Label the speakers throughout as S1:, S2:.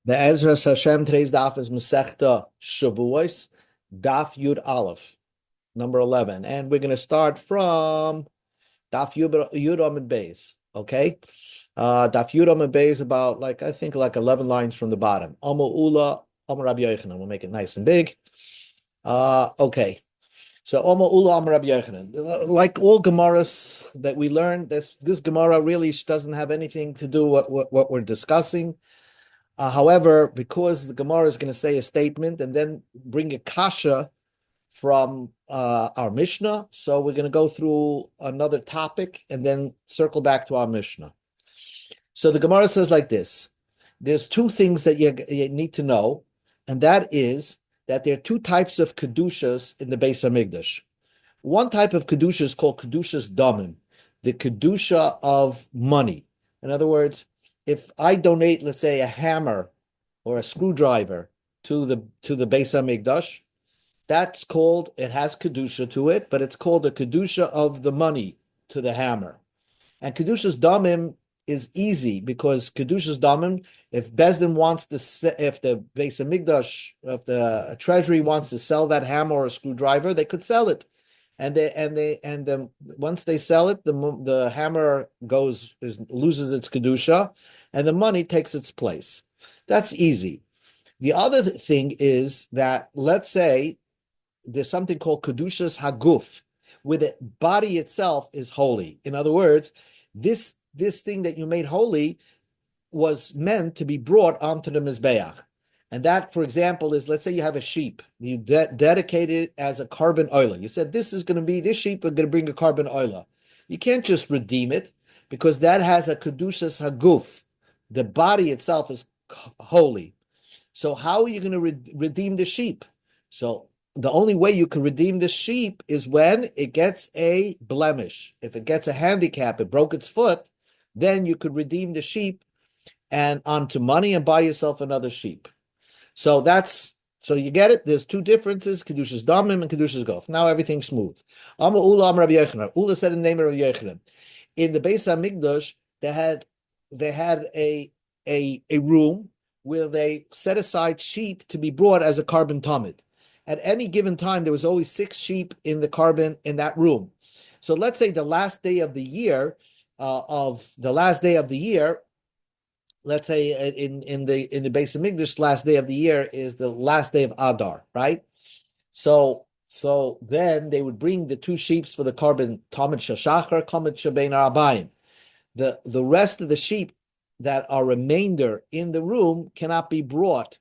S1: The Ezra's Hashem, today's daf is Masechta Shavuos Daf Yud Aleph, number 11. And we're going to start from Daf Yud Amud Beis, okay? Daf Yud Amud Beis about, I think 11 lines from the bottom. Amar Ula, Amar Rabbi Yochanan. We'll make it nice and big. Okay. So Amar Ula, Amar Rabbi Yochanan. Like all Gemaras that we learned, this Gemara really doesn't have anything to do with what we're discussing. However, because the Gemara is going to say a statement and then bring a kasha from our Mishnah, so we're going to go through another topic and then circle back to our Mishnah. So the Gemara says like this: there's two things that you need to know, and that is that there are two types of kedushas in the Beis Hamikdash. One type of kedusha is called kedushas damim, the kedusha of money. In other words, if I donate, let's say, a hammer or a screwdriver to the Beis Hamikdash, that's called, it has kedusha to it, but it's called a kedusha of the money to the hammer. And kedushas damim is easy because kedushas damim, if Bezdin wants to, if the Beis Hamikdash, if the treasury wants to sell that hammer or a screwdriver, they could sell it. And once they sell it, the hammer loses its kedusha, and the money takes its place. That's easy. The other thing is that, let's say there's something called kedushas haguf, where the body itself is holy. In other words, this thing that you made holy was meant to be brought onto the mizbeach. And that, for example, is, let's say you have a sheep, you dedicate it as a carbon oiler. You said, this sheep are going to bring a carbon oiler. You can't just redeem it, because that has a kedushas haguf. The body itself is holy. So how are you going to redeem the sheep? So the only way you can redeem the sheep is when it gets a blemish. If it gets a handicap, it broke its foot, then you could redeem the sheep and onto money and buy yourself another sheep. So you get it. There's two differences: kedushas damim and kedushas gof. Now everything's smooth. Amar Ula, Amar Rabbi Yochanan. Ula said in the name of Rabbi Yochanan, in the Beis Hamikdash, they had a room where they set aside sheep to be brought as a carbon tamid. At any given time, there was always 6 sheep in that room. So let's say the last day of the year, let's say in the Beis Hamikdash, last day of the year is the last day of Adar, right? So then they would bring the 2 sheep for the carbon tamid shashachar, tamid shabein arabayim. The rest of the sheep that are remainder in the room cannot be brought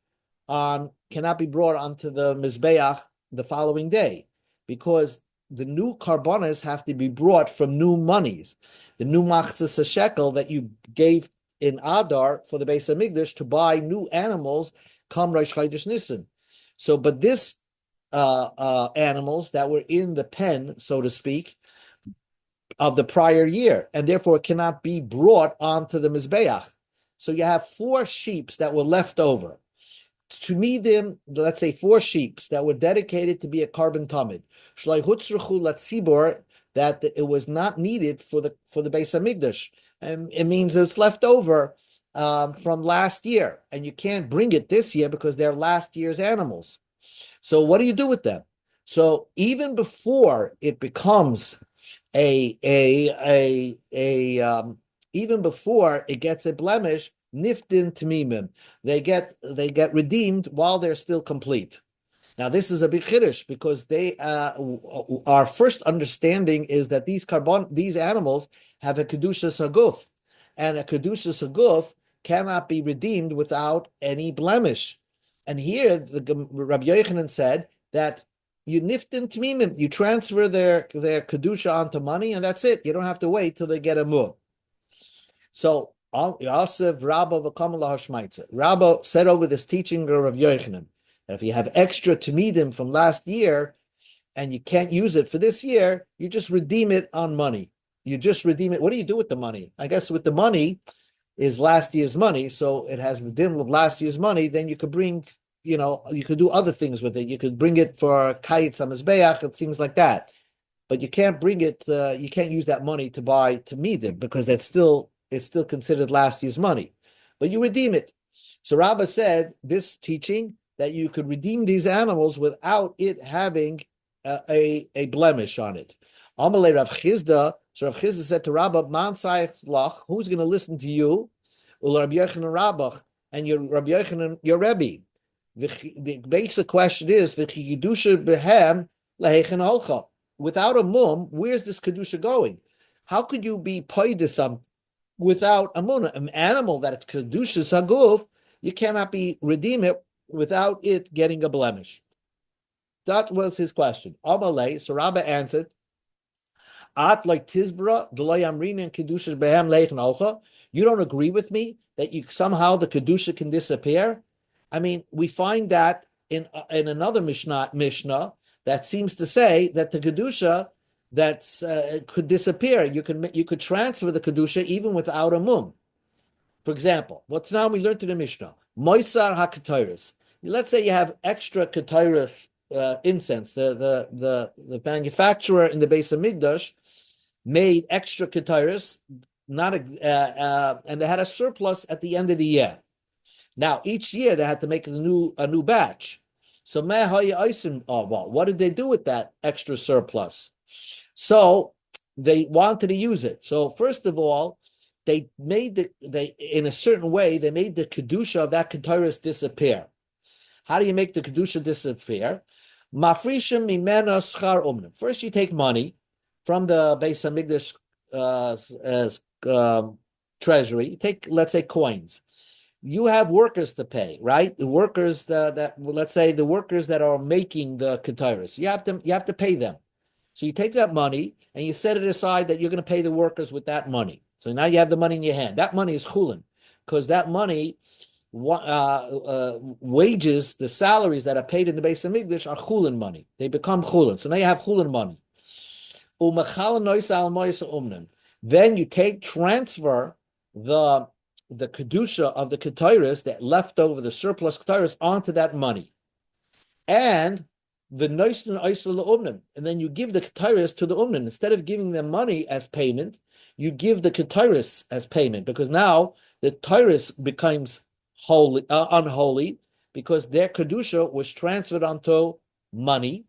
S1: onto the mizbeach the following day, because the new karbonas have to be brought from new monies, the new machzas shekel that you gave in Adar for the Beis Hamikdash to buy new animals come Rosh Chodesh Nisan. So, but this animals that were in the pen, so to speak, of the prior year, and therefore it cannot be brought onto the Mizbeach. So you have 4 sheep that were left over. To me, them, let's say 4 sheep that were dedicated to be a carbon tamid, that it was not needed for the Beis Hamikdash, and it means it's left over from last year, and you can't bring it this year because they're last year's animals. So what do you do with them? So even before it becomes even before it gets a blemish, niftin tamimim, they get redeemed while they're still complete. Now this is a big chiddush, because our first understanding is that these animals have a kedushas haguf, and a kedushas haguf cannot be redeemed without any blemish. And here the Rabbi Yochanan said that you niftin tamimim, you transfer their kedusha onto money, and that's it. You don't have to wait till they get a mum. So Yosef Rabba v'Kamala Hashmaitza. Rabba said over this teaching of Rabbi Yochanan that if you have extra tamidim from last year and you can't use it for this year, you just redeem it on money. You just redeem it. What do you do with the money? I guess with the money is last year's money, so it has redeemed of last year's money. Then you could bring, you could do other things with it. You could bring it for kayitz hamizbeach and things like that. But you can't bring it. You can't use that money to buy tamidim, because it's still considered last year's money. But you redeem it. So Rabbah said this teaching that you could redeem these animals without it having a blemish on it. Amalei Rav Chizda. So Rav Chizda said to Rabbah, "Man sayich lach, who's going to listen to you? Ul Rabbi Yochanan Rabbah and your Rabbi Yochanan, your Rebbe." The basic question is the kedusha behem lehechen olcha. Without a mum, where's this kedusha going? How could you be paid to some without a mum? An animal that it's kedusha saguf, you cannot be redeem it without it getting a blemish. That was his question. Amalei, so Rabbah answered, At like Tizbra, Deloy Amrin and Kedusha Behem Leich Nalcha. You don't agree with me that you somehow the Kedusha can disappear? I mean, we find that in another Mishnah that seems to say that the Kedusha that's could disappear. You could transfer the Kedusha even without a mum. For example, what's now we learned in the Mishnah, Moisar HaKetairis. Let's say you have extra Ketairis incense. The manufacturer in the base of Migdash made extra Ketairis, and they had a surplus at the end of the year. Now, each year they had to make a new batch. So, what did they do with that extra surplus? So they wanted to use it. So first of all, they made in a certain way they made the kedusha of that ketairis disappear. How do you make the kedusha disappear? Mafrishim mimena schar umnim. First, you take money from the Beis Hamikdash treasury. You take, let's say, coins. You have workers to pay, right? The workers let's say the workers that are making the ketairis. You have to pay them. So you take that money and you set it aside that you're going to pay the workers with that money. So now you have the money in your hand. That money is chulin, because that money, wages, the salaries that are paid in the Beis Hamikdash are chulin money. They become chulin. So now you have chulin money. Then you transfer the kedusha of the ketairis, that left over, the surplus ketairis, onto that money, and the noisen oisel umnim, and then you give the ketairis to the umnim. Instead of giving them money as payment, you give the ketairis as payment, because now the ketairis becomes unholy, because their kedusha was transferred onto money,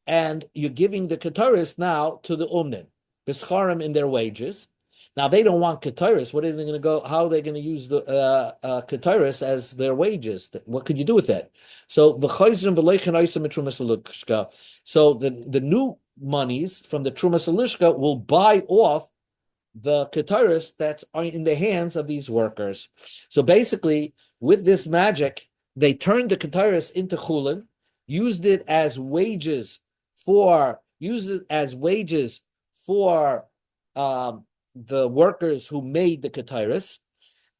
S1: and you're giving the ketairis now to the umnim, bischarim, in their wages. Now they don't want ketairis. What are they going to go? How are they going to use the ketairis as their wages? What could you do with that? So the new monies from the Trumas Alishka will buy off the ketairis that's in the hands of these workers. So basically, with this magic, they turned the ketairis into chulin, used it as wages for the workers who made the ketairis,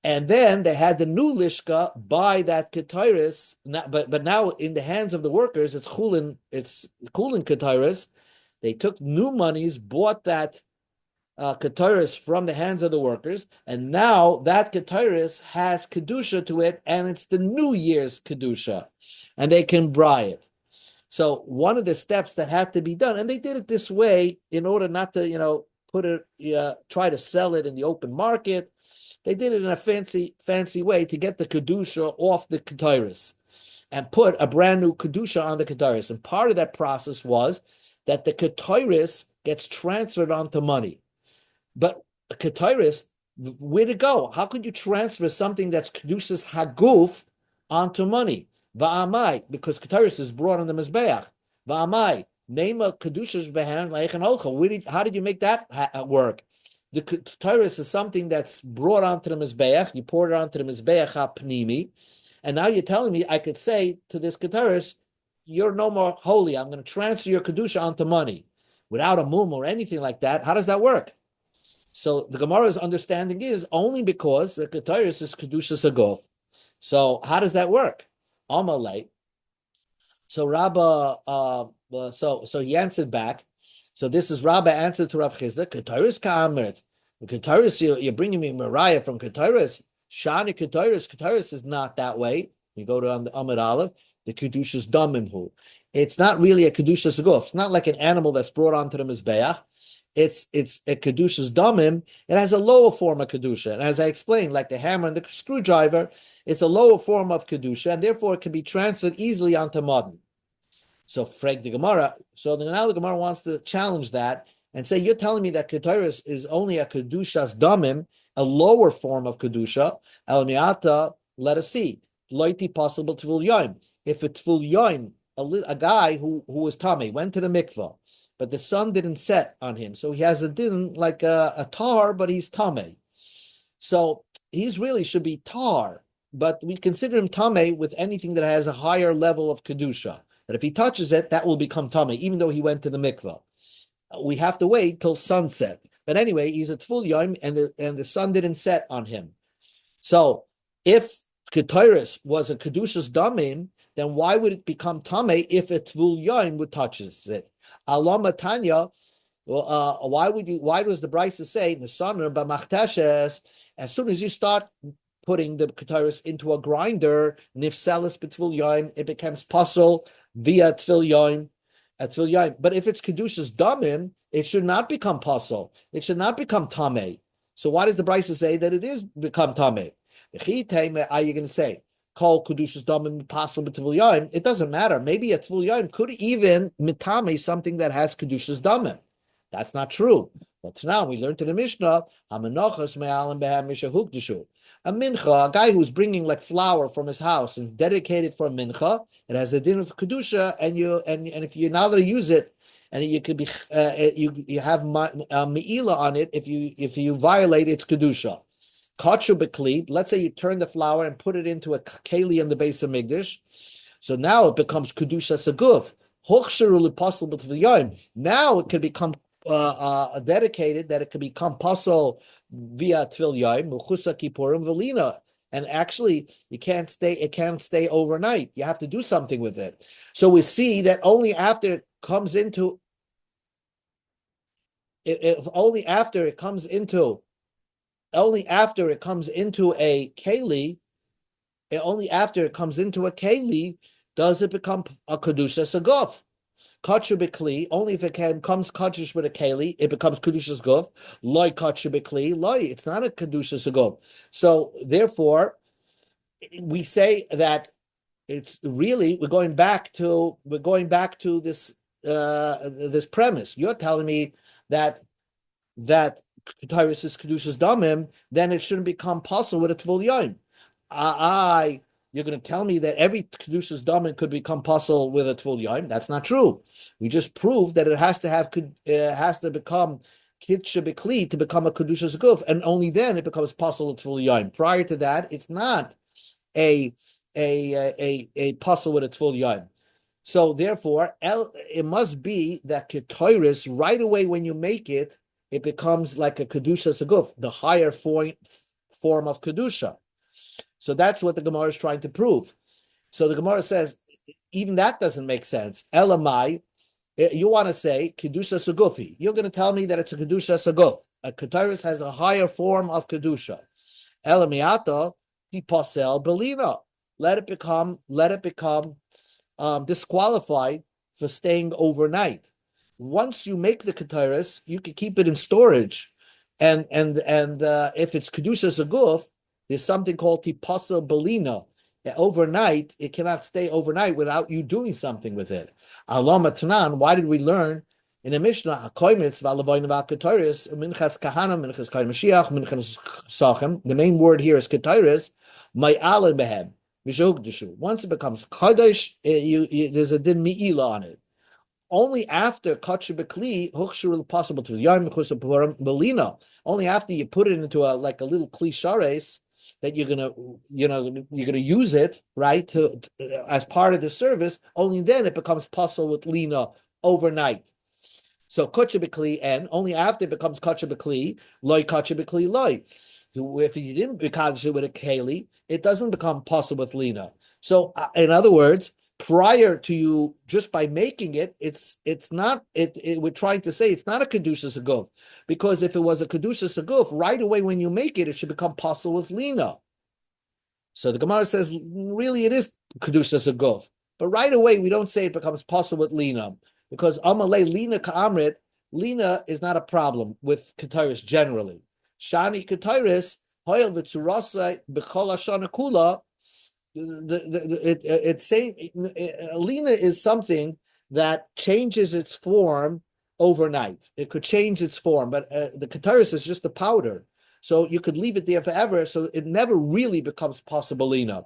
S1: and then they had the new lishka buy that ketairis. But now in the hands of the workers, it's chulin ketairis. They took new monies, bought that ketairis from the hands of the workers, and now that ketairis has kedusha to it, and it's the New Year's kedusha, and they can buy it. So one of the steps that had to be done, and they did it this way in order not to, try to sell it in the open market. They did it in a fancy way to get the kedusha off the ketairis and put a brand new kedusha on the ketairis. And part of that process was that the ketairis gets transferred onto money. But a ketairis, where to go? How could you transfer something that's kedushas haguf onto money? Va'amai, because ketairis is brought on the mizbeach. Va'amai. Name a kedusha's behan leichan olcha. How did you make that work? The ketairis is something that's brought onto the mizbeach. You pour it onto the mizbeach hapnimi, and now you're telling me I could say to this ketairis, "You're no more holy. I'm going to transfer your kedusha onto money, without a mum or anything like that." How does that work? So the Gemara's understanding is only because the ketairis is kedusha sagof. So how does that work? Amalei. So Rabbah. So he answered back. So this is Rabbah answered to Rav Chizda. Ketairis ka'amrit. Ketairis, you're bringing me Mariah from Ketairis. Shani Ketairis. Ketairis is not that way. You go to Amud Aleph. The kedusha's damimhu. It's not really a kedusha saguf. It's not like an animal that's brought onto the mizbeach. it's a Kedusha's Damim, it has a lower form of Kedusha. And as I explained, like the hammer and the screwdriver, it's a lower form of Kedusha, and therefore it can be transferred easily onto Modern. So Frag the Gemara. So now the Gemara wants to challenge that and say, you're telling me that Keteris is only a Kedushas Damim, a lower form of Kedusha. El Miata, let us see. Loiti possible Tvul Yoim. If a Tvul Yoim, a guy who was Tame, went to the mikvah, but the sun didn't set on him. So he has a din like a tar, but he's Tame. So he's really should be tar, but we consider him Tame with anything that has a higher level of Kedusha. That if he touches it, that will become Tame, even though he went to the mikvah. We have to wait till sunset. But anyway, he's a Tful Yom, and the sun didn't set on him. So if Keteris was a Kedushas Damim, then why would it become Tame if a Tful Yom would touches it? Alama Tanya, why does the Brisa say, Nesaner b'machteshes, as soon as you start putting the Keteris into a grinder, Nifselis b'Tful Yom, it becomes puzzle via Tfil Yom, at Tfil Yom. But if it's Kedushas Damim, it should not become puzzle. It should not become Tameh. So why does the Brisa say that it is become Tameh? Are you going to say, call Kedushas Damim possible with Tfil Yom? It doesn't matter. Maybe a Tfil Yom could even mitame something that has Kedushas Damim. That's not true. But now we learned in the Mishnah, a mincha, a guy who's bringing like flour from his house and dedicated for a mincha, it has the din of kedusha, and if you're not going to use it, and you could be you have meila on it if you violate its kedusha. Kachu bekli. Let's say you turn the flour and put it into a keli in the base of migdash, so now it becomes kedusha saguf. Hochsheru lepasul b'tviyim. Now it can become dedicated, that it can become pasul via Tvil Yom, Mechusa Kippurim Velina. And actually, it can't stay overnight. You have to do something with it. So we see that only after it comes into a keli, does it become a kedusha saguf. Kachu b'kli, only if it comes kachush with a keli, it becomes kedushas guf. Loi kachu b'kli, loi, it's not a kedushas guf. So therefore, we say that it's really we're going back to this this premise. You're telling me that Tyrus is kedushas damim, then it shouldn't become possible with a tvul yom. You're going to tell me that every Kedushas Damim could become puzzle with a Tvul Yom? That's not true. We just proved that it has to become Kitsha B'Kli to become a Kedushas Guf, and only then it becomes puzzle with Tvul Yom. Prior to that, it's not a puzzle with a Tvul Yom. So therefore, it must be that Ketoiris, right away when you make it, it becomes like a Kedushas Guf, the higher form of Kedusha. So that's what the Gemara is trying to prove. So the Gemara says, even that doesn't make sense. Elamai, you want to say Kedusha Sagufi. You're going to tell me that it's a Kedusha Saguf. A Keteris has a higher form of Kedusha. Elamiata, Pasel Belina. Let it become disqualified for staying overnight. Once you make the Keteris, you can keep it in storage. And if it's Kedusha Saguf, there's something called tipasa belina. Overnight, it cannot stay overnight without you doing something with it. Alama Tanan, why did we learn in the Mishnah, the main word here is ketoris, once it becomes kadosh, there's a din mi'ila on it. Only after possible to only after you put it into a little kli that you're gonna use it, right, to as part of the service. Only then it becomes possible with lina overnight. So kotcha and only after it becomes kotcha b'kli, loy kotcha b'kli loy. If you didn't because it with a keli, it doesn't become possible with lina. So in other words, prior to you, just by making it, we're trying to say it's not a kedusha saguf, because if it was a kedusha saguf, right away when you make it, it should become possible with lina. So the Gemara says, really, it is kedusha saguf, but right away we don't say it becomes possible with lina, because amalei lina ka'amrit, Lina is not a problem with Kataris generally. Shani Kataris, Hoyel V'tzurasa B'chol Hashana Kula, it's saying Lina is something that changes its form overnight. It could change its form, but the Kataris is just a powder. So you could leave it there forever, so it never really becomes possibilina.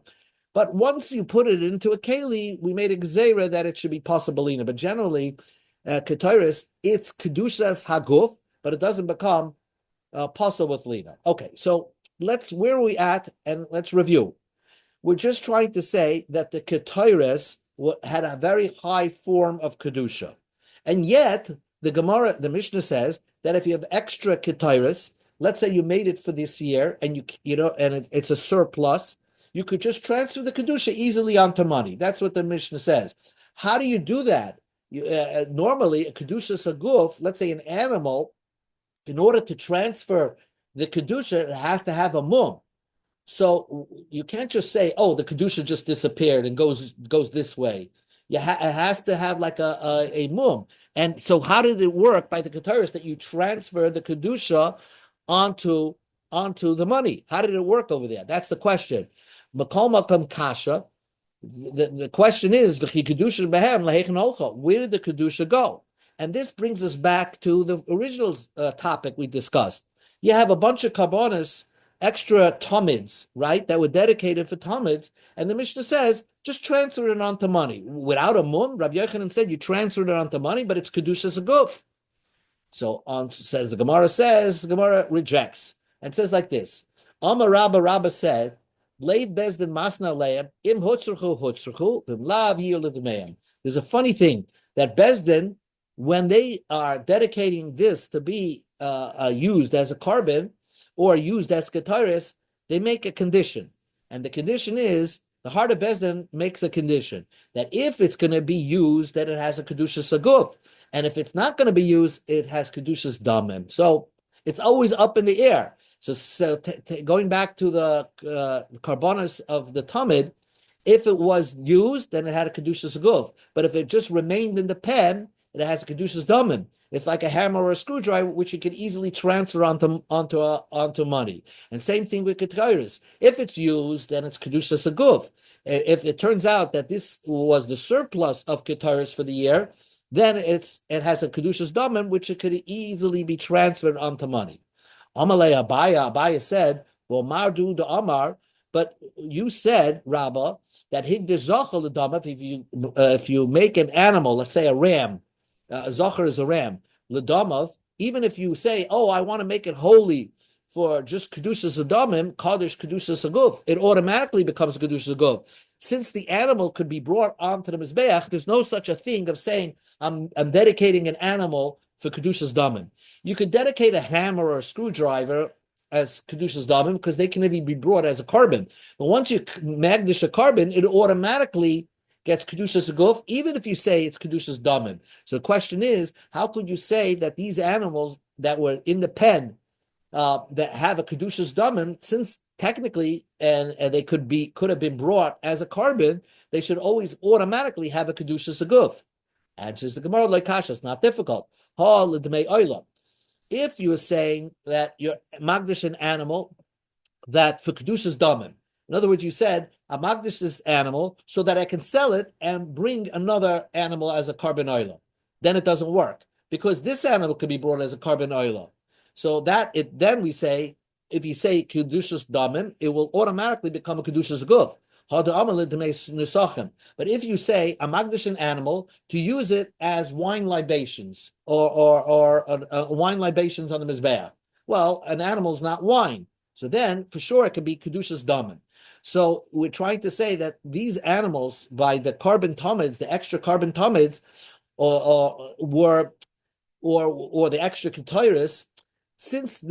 S1: But once you put it into a keli, we made a gzeira that it should be possibilina. But generally, Kataris, it's kedushas haguf, but it doesn't become possible with lina. Okay, so where are we at? And let's review. We're just trying to say that the Kataris had a very high form of kedusha, and yet the Mishnah says that if you have extra Kataris, let's say you made it for this year, and it's a surplus, you could just transfer the kedusha easily onto money. That's what the Mishnah says. How do you do that? Normally, a kedusha saguf, let's say an animal, in order to transfer the kedusha, it has to have a mum. So you can't just say, "Oh, the kedusha just disappeared and goes this way." It has to have like a mum. And so, how did it work by the Kataris that you transfer the kedusha onto the money? How did it work over there? That's the question. Makol makam kasha. The question is, where did the kedusha go? And this brings us back to the original topic we discussed. You have a bunch of karbonos, extra tomids, right, that were dedicated for tomids, and the Mishnah says, just transfer it onto money. Without a mum, Rabbi Yochanan said you transferred it onto money, but it's kedushas aguf. So the Gemara rejects, and says like this, Amar Rabba said, Leiv bezdin masna leim, im hutzruchu, vim lav yilad. There's a funny thing, that bezdin, when they are dedicating this to be used as a carbon, or used as kataris, they make a condition. And the condition is, the heart of Bezdin makes a condition, that if it's going to be used, then it has a kedushas aguf. And if it's not going to be used, it has kedushas damim. So it's always up in the air. So going back to the karbonos of the tamid, if it was used, then it had a kedushas aguf. But if it just remained in the pen, it has a kedushas damim. It's like a hammer or a screwdriver, which you can easily transfer onto money. And same thing with ketairis. If it's used, then it's kedushas aguf. If it turns out that this was the surplus of ketairis for the year, then it has a kedushas damim, which it could easily be transferred onto money. Amalei Abaya said, "Well, Mardu the Amar," but you said, Rabbah, that higdezachal the damim. If you make an animal, let's say a ram. Zachar is a ram. Ledamav, even if you say, "Oh, I want to make it holy for just kedushas adamim, kaddish kedushas aguf," it automatically becomes kedushas aguf. Since the animal could be brought onto the mizbeach, there's no such a thing of saying, "I'm dedicating an animal for kedushas damim." You could dedicate a hammer or a screwdriver as kedushas damim because they can even be brought as a carbon. But once you magdish a carbon, it automatically gets kedushas aguf, even if you say it's kedushas damim. So the question is, how could you say that these animals that were in the pen that have a kedushas damim, since technically and they could have been brought as a carbon, they should always automatically have a kedushas aguf? Answers the Gemara like kasha. It's not difficult. If you're saying that you're magdish an animal that for kedushas damim. In other words, you said, I magdish this animal so that I can sell it and bring another animal as a carbon oila. Then it doesn't work because this animal can be brought as a carbon oila. So then we say, if you say kedushas damim, it will automatically become a kedushas guf. But if you say a magdish an animal to use it as wine libations or wine libations on the mizbeach, well, an animal is not wine. So then, for sure, it could be kedushas damim. So we're trying to say that these animals, by the carbon tomids, the extra carbon tomids, or the extra ketairis, since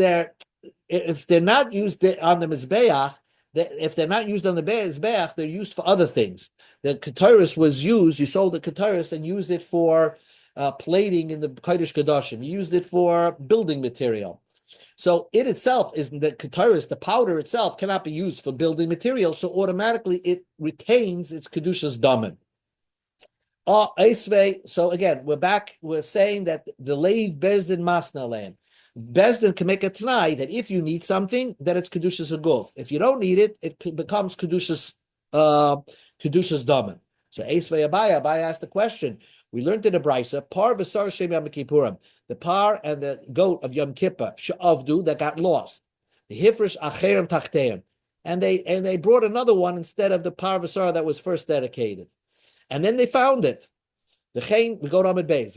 S1: if they're not used on the mizbeach, if they're not used on the mizbeach, they're used for other things. The ketairis was used. You sold the ketairis and used it for plating in the kodesh kadashim. You used it for building material. So it itself is the ketairis, the powder itself cannot be used for building material. So automatically it retains its kedushas damim. Oh, Eisvei. So again, we're back. We're saying that the Leiv Bezdin Masna Lamb. Bezdin can make a t'nai that if you need something, then it's Kedushas Aguf. If you don't need it, it becomes Kedushas Daman. So Eisvei Abai asked the question. We learned in the Brisa, Par V'sar Shem Yom Kippurim, the par and the goat of Yom Kippur, She'avdu, that got lost. The Hifresh Acherim Tachteim. And they brought another one instead of the par V'sar that was first dedicated. And then they found it. We go to Amid Beis.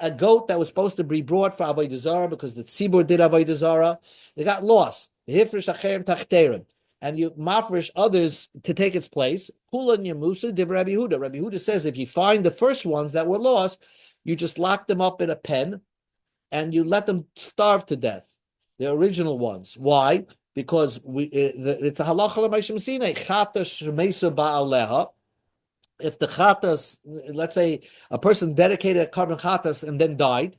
S1: A goat that was supposed to be brought for Avodah Zarah because the Tzibur did Avodah Zarah, they got lost. And you mafresh others to take its place. Rabbi Yehuda says if you find the first ones that were lost, you just lock them up in a pen and you let them starve to death. The original ones. Why? Because it's a halacha l'maishim sinai. Chatas shmeisa ba'aleha. If the chatas, let's say a person dedicated a carbon chatas and then died,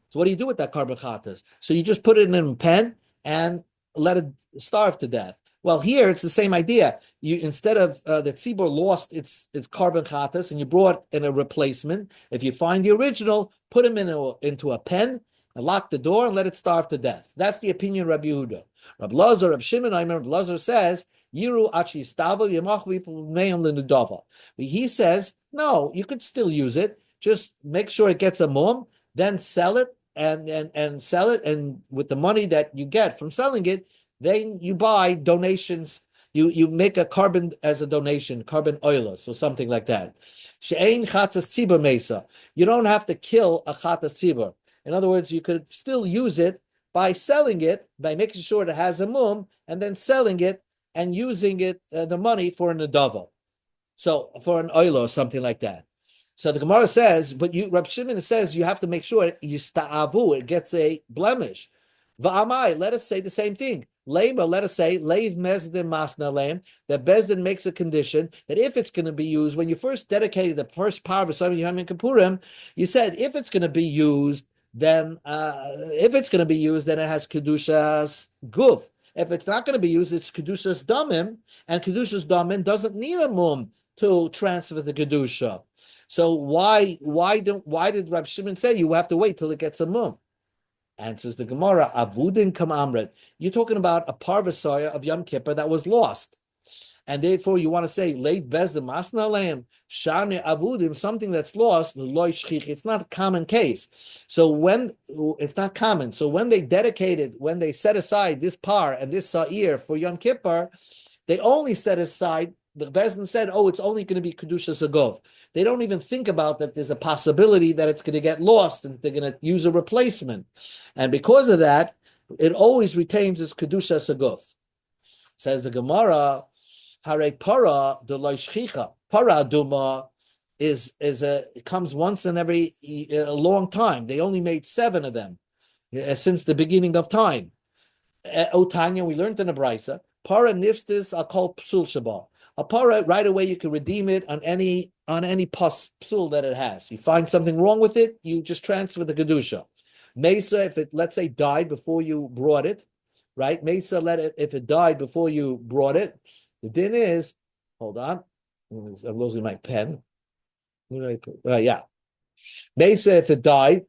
S1: so what do you do with that carbon chatas? So you just put it in a pen and let it starve to death. Well, here it's the same idea. You instead of the tzibur lost its carbon chatas and you brought in a replacement. If you find the original, put them into a pen and lock the door and let it starve to death. That's the opinion of Rabbi Yehuda. Rabbi Lazar, Rabbi Shimon, I remember Rabbi Lazar says, Yiru achi stava yemach. He says, no, you could still use it. Just make sure it gets a mum, then sell it and sell it. And with the money that you get from selling it, then you buy donations. You make a carbon as a donation, carbon oil, so something like that. She'ein chatas tzibur mesa. You don't have to kill a chatas tzibur. In other words, you could still use it by selling it, by making sure it has a mum, and then selling it and using it, the money for an adava. So for an oil or something like that. So the Gemara says, but Reb Shimon says you have to make sure it gets a blemish. Va'amai, let us say the same thing. Lema, let us say, leiv mezdin masna leim, that Bezdin makes a condition that if it's going to be used, when you first dedicated the first par of Yom Kippurim, you said if it's going to be used, then it has kedushas guf. If it's not going to be used, it's kedushas damim, and kedushas damim doesn't need a mum to transfer the kedusha. So why did Rab Shimon say you have to wait till it gets a mum? Answers the Gemara, avudin kam amret. You're talking about a parvasaya of Yom Kippur that was lost. And therefore you want to say, leit bez the masna leim, shani avudim, something that's lost, it's not a common case. So it's not common. So when they set aside this par and this sa'ir for Yom Kippur, they only set aside, the Bezdin said, it's only going to be Kedushas Agov. They don't even think about that there's a possibility that it's going to get lost and they're going to use a replacement. And because of that, it always retains its Kedushas Agov. Says the Gemara, Hare para de loishchicha. Para duma it comes once in every a long time. They only made 7 of them since the beginning of time. Otanya, we learned in the Brisa, para niftis are called psul shaba. A para, right away you can redeem it on any psul that it has. You find something wrong with it, you just transfer the kedusha. Mesa, if it let's say died before you brought it, right? Mesa, if it died before you brought it. The din is, hold on, I'm losing my pen. Where did I put? Mesa, if it died,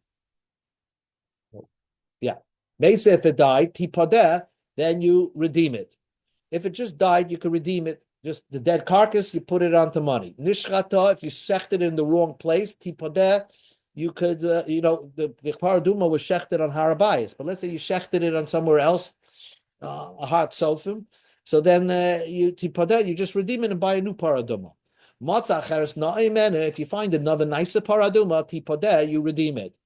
S1: Mesa, if it died, tipadeh, then you redeem it. If it just died, you can redeem it. Just the dead carcass, you put it onto money. Nishchata, if you shechted in the wrong place, tipadeh, you could, the paraduma was shechted on Harabayas, but let's say you shechted it on somewhere else, a hard sofim. So then you just redeem it and buy a new paraduma. If you find another nicer paraduma, you redeem it.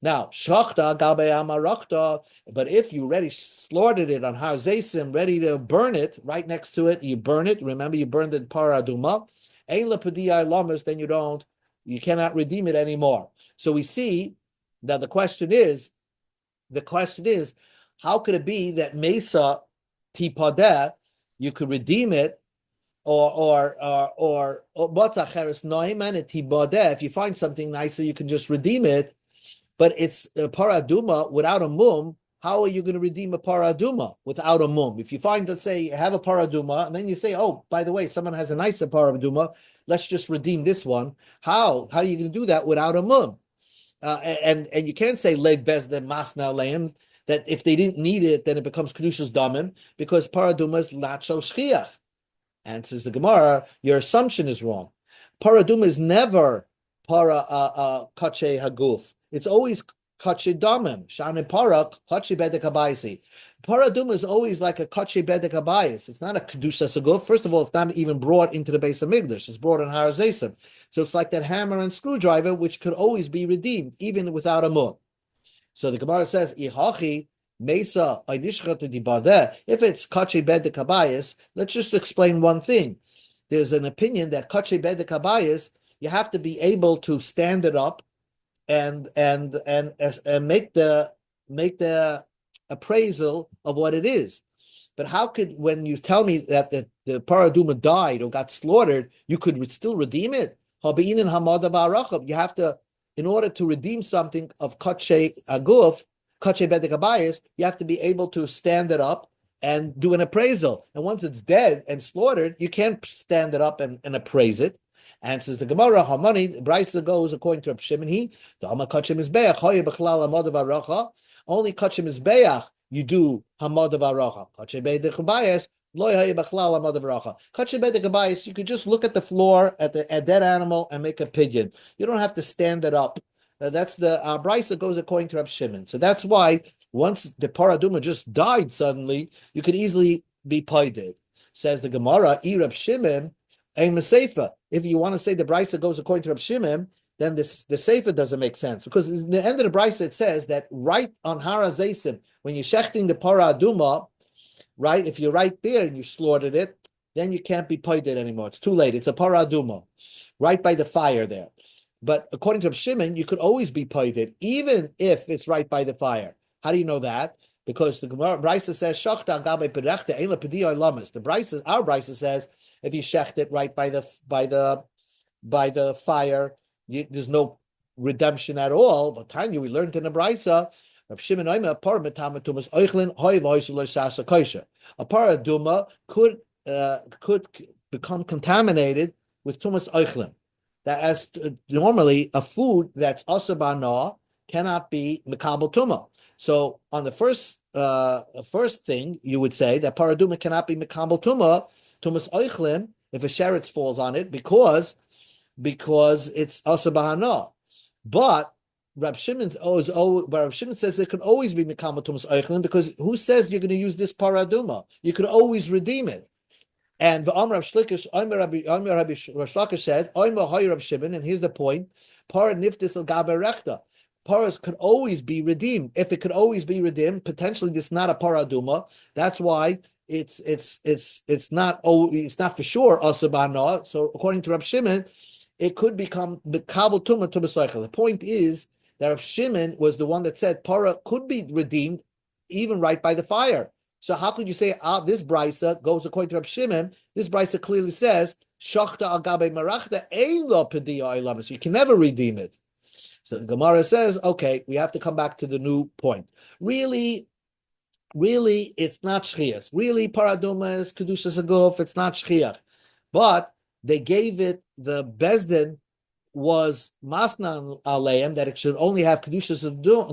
S1: Now, shachta gabe amarachta, but if you already slaughtered it on Har Zeisim, ready to burn it, right next to it, you burn it. Remember, you burned the paraduma. Ein lepediyai lamas, then you cannot redeem it anymore. So we see that the question is, how could it be that mesa tipadeh, you could redeem it, or if you find something nicer, you can just redeem it. But it's a paraduma without a mum. how are you going to redeem a paraduma without a mum? If you find, let's say, you have a paraduma, and then you say, oh, by the way, someone has a nicer paraduma, let's just redeem this one. How? How are you going to do that without a mum? And you can't say leg bezdin masna leim, that if they didn't need it, then it becomes kedushas damim, because paraduma is not so shchiach. And says the Gemara, your assumption is wrong. Paraduma is never para kache haguf. It's always kache damim. Shane para kache bedek habayisi. Paraduma is always like a kache bedek habayis. It's not a kedusha saguf. First of all, it's not even brought into the base of Migdash. It's brought in Har Zesim. So it's like that hammer and screwdriver, which could always be redeemed, even without a mud. So the Gemara says, Ihachi Mesa, if it's kache bedek habayis, let's just explain one thing. There's an opinion that kache bedek habayis, you have to be able to stand it up and make the appraisal of what it is. But how could, when you tell me that the paraduma died or got slaughtered, you could still redeem it? You have to, in order to redeem something of kache aguf, kache bedek habayis, you have to be able to stand it up and do an appraisal. And once it's dead and slaughtered, you can't stand it up and appraise it. And says the Gemara, Hamani, Brisa goes according to Reb Shimon, the Hama kache mizbeach, hoye b'chlal hamad v'aracha, only kache mizbeach you do hamad v'aracha. Kache bedek habayis, lo hoye b'chlal hamad v'aracha. Kache bedek habayis, you could just look at the floor at a dead animal and make a pidyon. You don't have to stand it up. That's the Brisa goes according to Reb Shimon. So that's why once the paraduma just died suddenly, you could easily be paided. Says the Gemara, Reb Shimon, aim a seifa. If you want to say the Brisa goes according to Reb Shimon, then the seifa doesn't make sense, because in the end of the Brisa it says that right on Har Zesim, when you're shechting the paraduma, right, if you're right there and you slaughtered it, then you can't be paided anymore. It's too late. It's a paraduma, right by the fire there. But according to Reb Shimon, you could always be paided, even if it's right by the fire. How do you know that? Because the Brisa says, "Shachta gabe perechte ein lepediyo lamas." The Brisa, our Brisa says, if you shecht it right by the fire, there's no redemption at all. But Tanya, we learned in the Brisa, Reb Shimon oimer a paraduma oichlin hoy v'hoysul shasa kosher. A paraduma could become contaminated with tumas oichlin. That as normally a food that's asabana cannot be mekabel tuma. So on the first thing you would say that paraduma cannot be mekabel tuma, tumas oichlin, if a sheretz falls on it, because it's asabana. But Reb Shimon says it could always be mekabel tumas oichlin, because who says you're going to use this paraduma? You could always redeem it. And the Amr Rav Shlakish said, Rav Shimon, and here's the point: Para niftis al gabe rechta. Paras could always be redeemed. If it could always be redeemed, potentially this is not a paraduma. That's why it's not for sure asabana. So according to Rav Shimon, it could become bekabel tuma tumasaycha. The point is that Rav Shimon was the one that said para could be redeemed even right by the fire. So how could you say this brisa goes according to Reb Shimon? This brisa clearly says shachta al gabe marachta ein lo pediya ilamas. You can never redeem it. So the Gemara says, okay, we have to come back to the new point. Really, it's not shchiach. Really, paraduma is kedushas aguf. It's not shchiach, but they gave it, the bezdin was masna aleim, that it should only have kedushas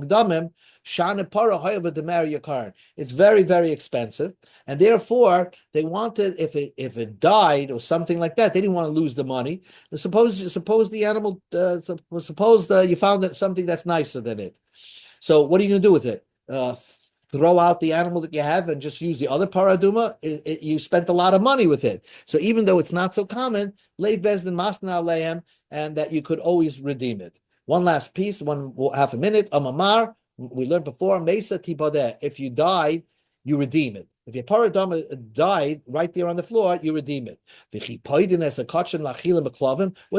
S1: damim. Shana para however the yakar. It's very, very expensive, and therefore they wanted, if it died or something like that, they didn't want to lose the money. Suppose the animal, suppose you found something that's nicer than it. So what are you going to do with it? Throw out the animal that you have and just use the other paraduma? You spent a lot of money with it. So even though it's not so common, leiv bezdin masna aleim, and that you could always redeem it. One last piece, half a minute. Amamar, we learned before, Mesa Tibadeh, if you died, you redeem it. If your paraduma died right there on the floor, you redeem it. What are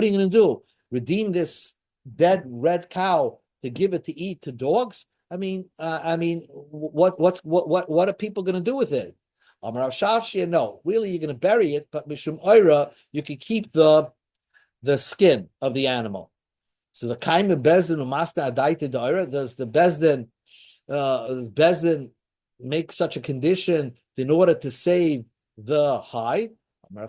S1: you going to do? Redeem this dead red cow to give it to eat to dogs? I mean, what are people going to do with it? No, really, you're going to bury it, but mishum oira, you can keep the skin of the animal. So the kaim bezdin umasta adaita da'ira, does the bezdin Bezdin make such a condition in order to save the hide. You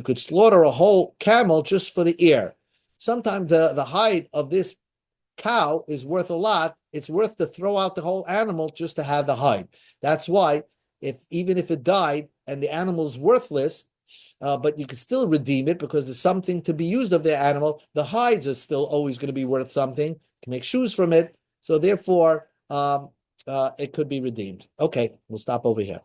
S1: could slaughter a whole camel just for the ear. Sometimes the hide of this cow is worth a lot. It's worth to throw out the whole animal just to have the hide. That's why even if it died and the animal is worthless, but you can still redeem it because there's something to be used of the animal. The hides are still always going to be worth something. You can make shoes from it. So therefore, it could be redeemed. Okay, we'll stop over here.